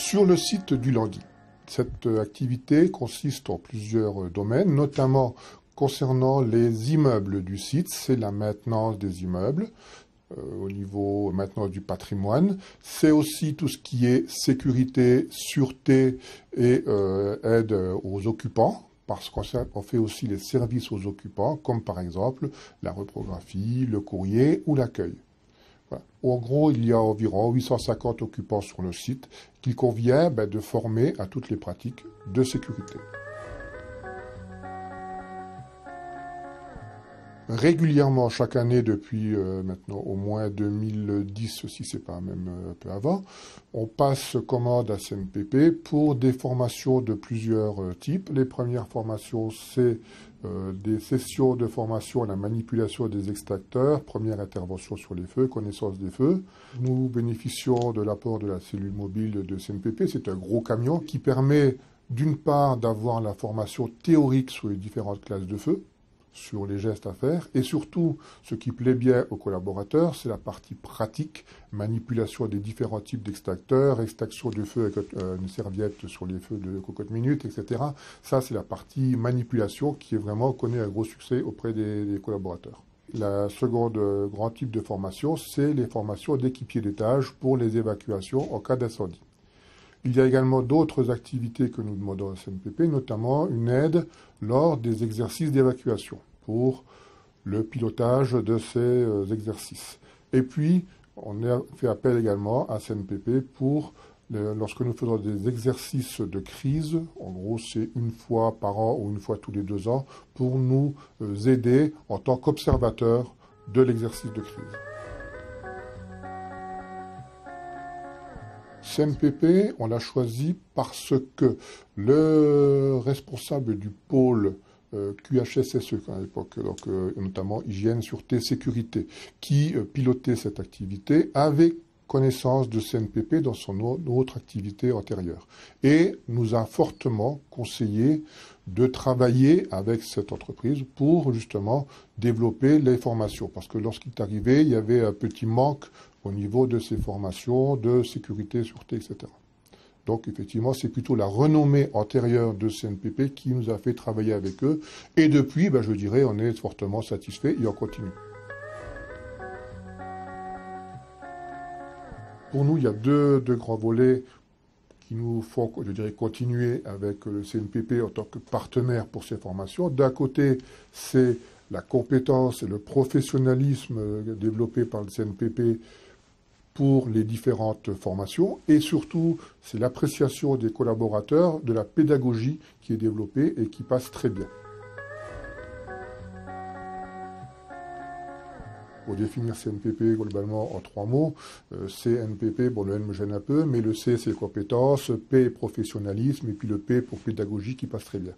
Sur le site du Languy, cette activité consiste en plusieurs domaines, notamment concernant les immeubles du site. C'est la maintenance des immeubles au niveau maintenant du patrimoine. C'est aussi tout ce qui est sécurité, sûreté et aide aux occupants, parce qu'on fait aussi les services aux occupants, comme par exemple la reprographie, le courrier ou l'accueil. Voilà. En gros, il y a environ 850 occupants sur le site qu'il convient de former à toutes les pratiques de sécurité. Régulièrement, chaque année, depuis maintenant au moins 2010, si ce n'est pas même un peu avant, on passe commande à CNPP pour des formations de plusieurs types. Les premières formations, c'est des sessions de formation à la manipulation des extracteurs, première intervention sur les feux, connaissance des feux. Nous bénéficions de l'apport de la cellule mobile de CNPP. C'est un gros camion qui permet d'une part d'avoir la formation théorique sur les différentes classes de feu, sur les gestes à faire, et surtout, ce qui plaît bien aux collaborateurs, c'est la partie pratique, manipulation des différents types d'extracteurs, extraction du feu avec une serviette sur les feux de cocotte minute, etc. Ça, c'est la partie manipulation qui est vraiment connaît un gros succès auprès des collaborateurs. La seconde grand type de formation, c'est les formations d'équipiers d'étage pour les évacuations en cas d'incendie. Il y a également d'autres activités que nous demandons à CNPP, notamment une aide lors des exercices d'évacuation pour le pilotage de ces exercices. Et puis, on a fait appel également à CNPP pour, lorsque nous faisons des exercices de crise, en gros c'est une fois par an ou une fois tous les 2 ans, pour nous aider en tant qu'observateurs de l'exercice de crise. CNPP, on l'a choisi parce que le responsable du pôle QHSSE à l'époque, donc notamment hygiène, sûreté, sécurité, qui pilotait cette activité, avait connaissance de CNPP dans son autre activité antérieure et nous a fortement conseillé de travailler avec cette entreprise pour justement développer les formations. Parce que lorsqu'il est arrivé, il y avait un petit manque au niveau de ces formations de sécurité, sûreté, etc. Donc effectivement, c'est plutôt la renommée antérieure de CNPP qui nous a fait travailler avec eux. Et depuis, je dirais, on est fortement satisfait et on continue. Pour nous, il y a deux grands volets qui nous font, je dirais, continuer avec le CNPP en tant que partenaire pour ces formations. D'un côté, c'est la compétence et le professionnalisme développé par le CNPP pour les différentes formations. Et surtout, c'est l'appréciation des collaborateurs de la pédagogie qui est développée et qui passe très bien. Pour définir CNPP globalement en 3 mots, CNPP, bon le N me gêne un peu, mais le C c'est compétence, P professionnalisme, et puis le P pour pédagogie qui passe très bien.